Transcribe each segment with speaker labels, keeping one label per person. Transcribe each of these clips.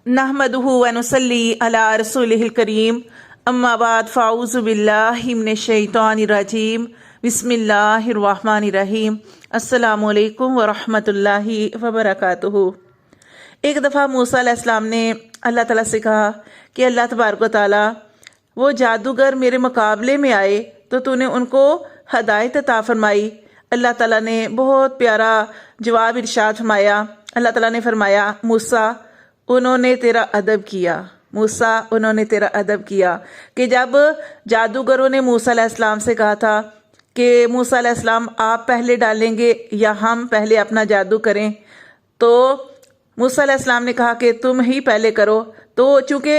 Speaker 1: नहमदुहु व नुसल्ली अला रसूलिहिल करीम अम्मा बाद फ़ाऊज़ु बिल्लाहि मिनश शैतानिर रजीम बिस्मिल्लाहिर रहमानिर रहीम अस्सलामु अलैकुम व रहमतुल्लाहि व बरकातुहू। एक दफ़ा मूसा अलैहिस्सलाम ने अल्लाह ताला से कहा कि अल्लाह तबारक व तआला, वो जादूगर मेरे मुकाबले में आए तो तूने उनको हदायत अता फरमाई। अल्लाह ताला ने बहुत प्यारा जवाब इरशाद फरमाया। अल्लाह ताला ने फरमाया, मूसा उन्होंने तेरा अदब किया। मूसा उन्होंने तेरा अदब किया। कि जब जादूगरों ने मूसा अलैहिस्सलाम से कहा था कि मूसा अलैहिस्सलाम आप पहले डालेंगे या हम पहले अपना जादू करें, तो मूसा अलैहिस्सलाम ने कहा कि तुम ही पहले करो। तो चूंकि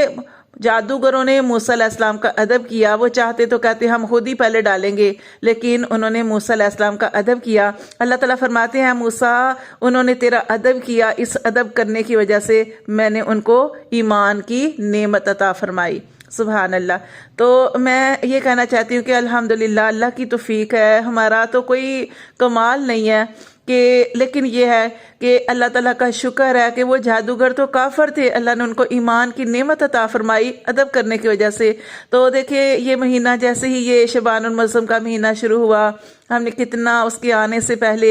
Speaker 1: जादूगरों ने मूसा अलैहिस्सलाम का अदब किया, वो चाहते तो कहते हम खुद ही पहले डालेंगे, लेकिन उन्होंने मूसा अलैहिस्सलाम का अदब किया। अल्लाह ताला फरमाते हैं, मूसा उन्होंने तेरा अदब किया, इस अदब करने की वजह से मैंने उनको ईमान की नेमत अता फरमाई। सुभान अल्लाह। तो मैं ये कहना चाहती हूँ कि अल्हम्दुलिल्लाह, अल्लाह की तौफीक है, हमारा तो कोई कमाल नहीं है कि, लेकिन ये है कि अल्लाह ताला का शुक्र है कि वो जादूगर तो काफर थे, अल्लाह ने उनको ईमान की नेमत अता फरमाई अदब करने की वजह से। तो देखिए, ये महीना जैसे ही ये शबानुल मुअज़्ज़म का महीना शुरू हुआ, हमने कितना उसके आने से पहले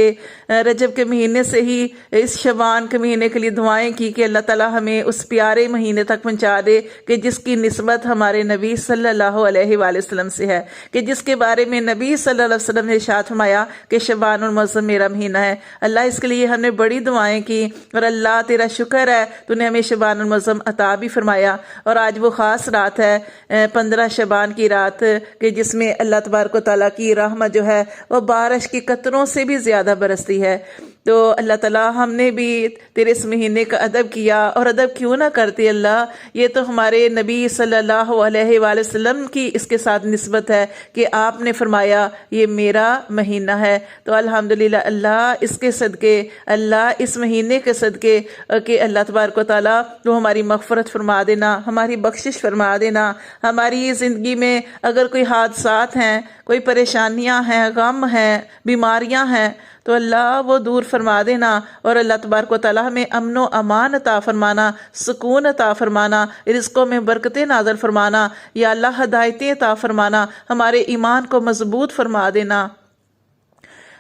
Speaker 1: रजब के महीने से ही इस शबान के महीने के लिए दुआएं की कि अल्लाह ताला हमें उस प्यारे महीने तक पहुंचा दे कि जिसकी निस्बत हमारे नबी सल्लल्लाहु अलैहि वसल्लम से है, कि जिसके बारे में नबी सल्लल्लाहु अलैहि वसल्लम ने इरशाद फरमाया कि शबानुल मुअज़्ज़म मेरा महीना है। अल्लाह इसके लिए हमने बड़ी दुआएं की और अल्लाह तेरा शुक्र है, तूने हमें शबानुल मुअज़्ज़म अता भी फरमाया। और आज वो ख़ास रात है 15 शबान की रात, कि जिसमें अल्लाह तबारक व तआला की रहमत जो है वो बारिश की कतरों से भी ज़्यादा बरसती है। तो अल्लाह ताला, हमने भी तेरे इस महीने का अदब किया, और अदब क्यों ना करती अल्लाह, ये तो हमारे नबी सल्लल्लाहु अलैहि वसल्लम की इसके साथ निस्बत है कि आपने फरमाया ये मेरा महीना है। तो अल्हम्दुलिल्लाह, अल्लाह इसके सदके, अल्लाह इस महीने के सदके कि अल्लाह तबारक व तआला तो हमारी मग़फ़िरत फरमा देना, हमारी बख्शिश फरमा देना। हमारी ज़िंदगी में अगर कोई हादसात हैं, कोई परेशानियां हैं, गम हैं, बीमारियां हैं, तो अल्लाह वो दूर फरमा देना। और अल्लाह तबारक व तआला हमें अमन व अमान अता फरमाना, सुकून अता फरमाना, रिज़्क़ों में बरकतें नाज़िल फरमाना, या अल्लाह हदायतें अता फरमाना, हमारे ईमान को मजबूत फरमा देना।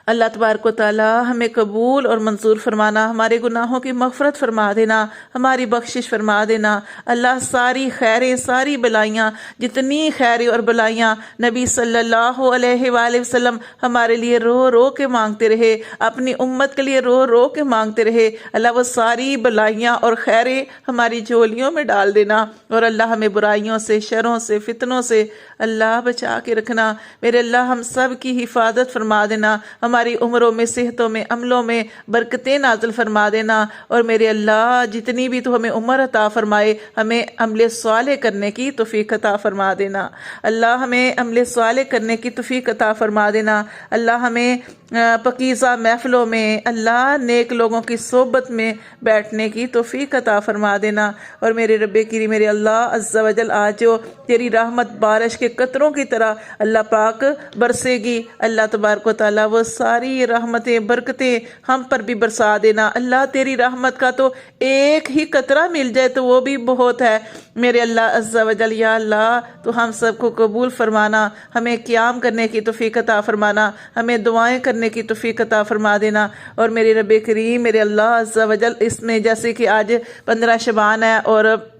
Speaker 1: अल्लाह तबारक व तआला हमें कबूल और मंजूर फरमाना, हमारे गुनाहों की मग़फ़िरत फरमा देना, हमारी बख्शिश फरमा देना। अल्लाह सारी खैरें, सारी बलाइयाँ, जितनी खैरें और बलाइयाँ नबी सल्लल्लाहु अलैहि वसल्लम हमारे लिए रो रो के मांगते रहे, अपनी उम्मत के लिए रो रो के मांगते रहे, अल्लाह वो सारी बलाइयाँ और खैरें हमारी झोलियों में डाल देना। और अल्लाह हमें बुराइयों से, शरों से, फितनों से अल्लाह बचा के रखना। मेरे अल्लाह हम सब की हिफाजत फरमा देना, हमारी उम्रों में, सेहतों में, अमलों में बरकतें नाज़िल फरमा देना। और मेरे अल्लाह, जितनी भी तो हमें उम्र अता फरमाए, हमें अमले स्वाले करने की तौफीक अता फरमा देना। अल्लाह हमें अमले स्वाले करने की तौफीक अता फरमा देना। अल्लाह हमें पकीज़ा महफ़िलों में, अल्लाह नेक लोगों की सोबत में बैठने की तौफीक अता फरमा देना। और मेरे रब्बे करीम, मेरे अल्लाह अज़्ज़ा वजल, आज जो तेरी रहमत बारिश के कतरों की तरह अल्लाह पाक बरसेगी, अल्लाह तबारक व तआला वो सारी रहमतें, बरकतें हम पर भी बरसा देना। अल्लाह तेरी रहमत का तो एक ही कतरा मिल जाए तो वो भी बहुत है। मेरे अल्लाह अज़्ज़ा वजल, या अल्लाह तो हम सबको कबूल फरमाना, हमें क़याम करने की तौफीक अता फरमाना, हमें दुआएं करने की तौफीक अता फरमा देना। और मेरे रब्बे करीम, मेरे अल्लाह अज़्ज़ा वजल, इसमें जैसे कि आज 15 शबान है और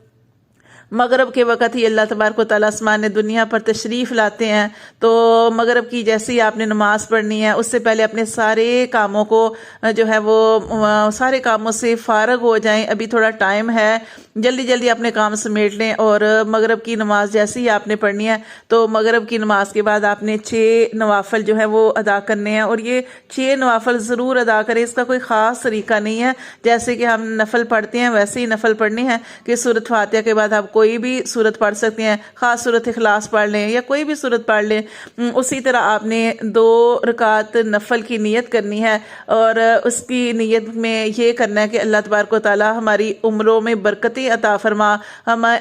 Speaker 1: मगरब के वक़्त ही अल्लाह तबारक व तआला आसमान दुनिया पर तशरीफ़ लाते हैं, तो मगरब की जैसे ही आपने नमाज़ पढ़नी है, उससे पहले अपने सारे कामों को जो है वो सारे कामों से फ़ारग हो जाएं। अभी थोड़ा टाइम है, जल्दी जल्दी अपने काम समेट लें। और मगरब की नमाज़ जैसे ही आपने पढ़नी है, तो मगरब की नमाज के बाद आपने 6 नवाफिल जो है वो अदा करने हैं। और ये 6 नवाफिल ज़रूर अदा करें, इसका कोई ख़ास तरीका नहीं है। जैसे कि हम नफल पढ़ते हैं वैसे ही नफल पढ़ने हैं कि सूरत फातिहा के बाद आपको کوئی بھی صورت پڑھ سکتے ہیں، خاص صورت اخلاص پڑھ لیں یا کوئی بھی صورت پڑھ لیں۔ اسی طرح آپ نے 2 رکعت نفل کی نیت کرنی ہے، اور اس کی نیت میں یہ کرنا ہے کہ اللہ تبارک و تعالی ہماری عمروں میں برکتیں عطا فرما،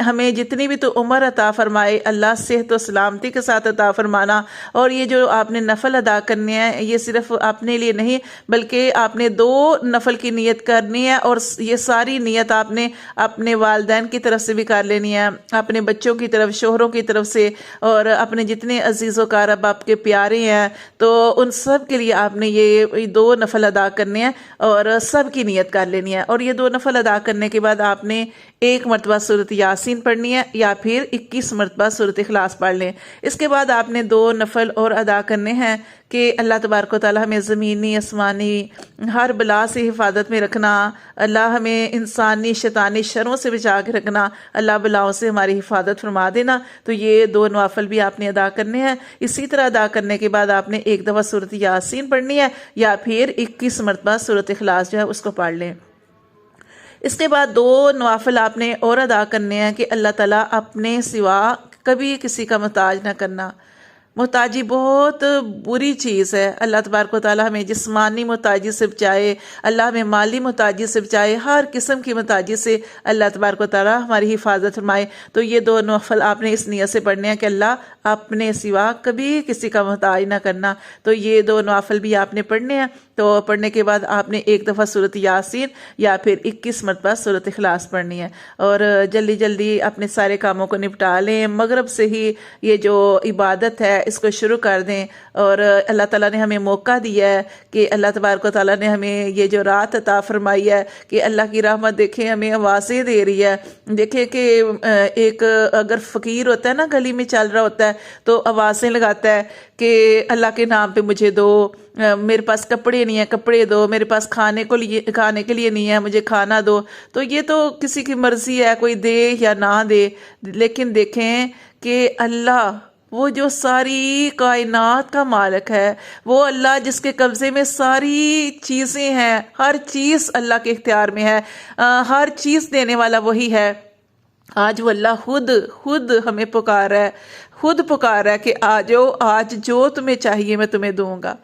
Speaker 1: ہمیں جتنی بھی تو عمر عطا فرمائے، اللہ صحت و سلامتی کے ساتھ عطا فرمانا۔ اور یہ جو آپ نے نفل ادا کرنے ہیں یہ صرف اپنے لیے نہیں بلکہ آپ نے 2 نفل کی نیت کرنی ہے، اور یہ ساری نیت آپ نے اپنے والدین کی طرف سے بھی کر لینی ہے، اپنے بچوں کی طرف، شوہروں کی طرف سے، اور اپنے جتنے عزیز و اقارب آپ کے پیارے ہیں تو ان سب کے لیے آپ نے یہ 2 نفل ادا کرنے ہیں اور سب کی نیت کر لینی ہے۔ اور یہ 2 نفل ادا کرنے کے بعد آپ نے 1 مرتبہ سورۃ یاسین پڑھنی ہے یا پھر 21 مرتبہ سورۃ اخلاص پڑھ لیں۔ اس کے بعد آپ نے 2 نفل اور ادا کرنے ہیں کہ اللہ تبارک و تعالی ہمیں زمینی آسمانی ہر بلا سے حفاظت میں رکھنا، اللہ ہمیں انسانی شیطانی شروں سے بچا کے رکھنا، اللہ بلاؤں سے ہماری حفاظت فرما دینا۔ تو یہ 2 نوافل بھی آپ نے ادا کرنے ہیں۔ اسی طرح ادا کرنے کے بعد آپ نے 1 دفعہ سورۃ یاسین پڑھنی ہے یا پھر 21 مرتبہ سورۃ اخلاص جو ہے اس کو پڑھ لیں۔ اس کے بعد 2 نوافل آپ نے اور ادا کرنے ہیں کہ اللہ تعالیٰ اپنے سوا کبھی کسی کا محتاج نہ کرنا۔ محتاجی بہت بری چیز ہے، اللہ تبارک و تعالیٰ ہمیں جسمانی محتاجی سے بچائے، اللہ ہمیں مالی محتاجی سے بچائے، ہر قسم کی محتاجی سے اللہ تبارک و تعالیٰ ہماری حفاظت فرمائے۔ تو یہ 2 نوافل آپ نے اس نیت سے پڑھنے ہیں کہ اللہ اپنے سوا کبھی کسی کا محتاج نہ کرنا۔ تو یہ 2 نوافل بھی آپ نے پڑھنے ہیں۔ تو پڑھنے کے بعد آپ نے 1 دفعہ سورۃ یاسین یا پھر 21 مرتبہ سورۃ اخلاص پڑھنی ہے، اور جلدی جلدی اپنے سارے کاموں کو نپٹا لیں، مغرب سے ہی یہ جو عبادت ہے اس کو شروع کر دیں۔ اور اللہ تعالیٰ نے ہمیں موقع دیا ہے کہ اللہ تبارک و تعالیٰ نے ہمیں یہ جو رات عطا فرمائی ہے کہ اللہ کی رحمت دیکھیں ہمیں آوازیں دے رہی ہے۔ دیکھیں کہ ایک اگر فقیر ہوتا ہے نا، گلی میں چل رہا ہوتا ہے تو آوازیں لگاتا ہے کہ اللہ کے نام پہ مجھے دو، میرے پاس کپڑے نہیں ہیں کپڑے دو، میرے پاس کھانے کے لیے نہیں ہے مجھے کھانا دو۔ تو یہ تو کسی کی مرضی ہے کوئی دے یا نہ دے، لیکن دیکھیں کہ اللہ وہ جو ساری کائنات کا مالک ہے، وہ اللہ جس کے قبضے میں ساری چیزیں ہیں، ہر چیز اللہ کے اختیار میں ہے، ہر چیز دینے والا وہی ہے۔ آج وہ اللہ خود ہمیں پکار ہے، خود پکار ہے کہ آجو، آج جو تمہیں چاہیے میں تمہیں دوں گا۔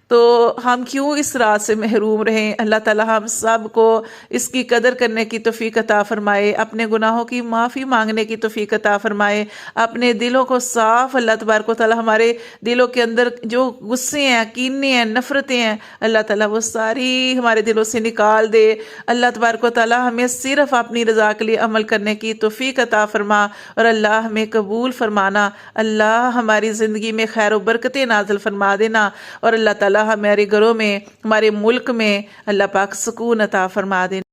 Speaker 1: تو ہم کیوں اس رات سے محروم رہیں؟ اللہ تعالی ہم سب کو اس کی قدر کرنے کی توفیق عطا فرمائے، اپنے گناہوں کی معافی مانگنے کی توفیق عطا فرمائے، اپنے دلوں کو صاف اللہ تبارک و تعالی ہمارے دلوں کے اندر جو غصے ہیں، کینے ہیں، نفرتیں ہیں، اللہ تعالیٰ وہ ساری ہمارے دلوں سے نکال دے۔ اللہ تبارک و تعالی ہمیں صرف اپنی رضا کے لیے عمل کرنے کی توفیق عطا فرما، اور اللہ ہمیں قبول فرمانا، اللہ ہماری زندگی میں خیر و برکتیں نازل فرما دینا، اور اللہ تعالیٰ ہمارے گھروں میں، ہمارے ملک میں اللہ پاک سکون عطا فرما دینا۔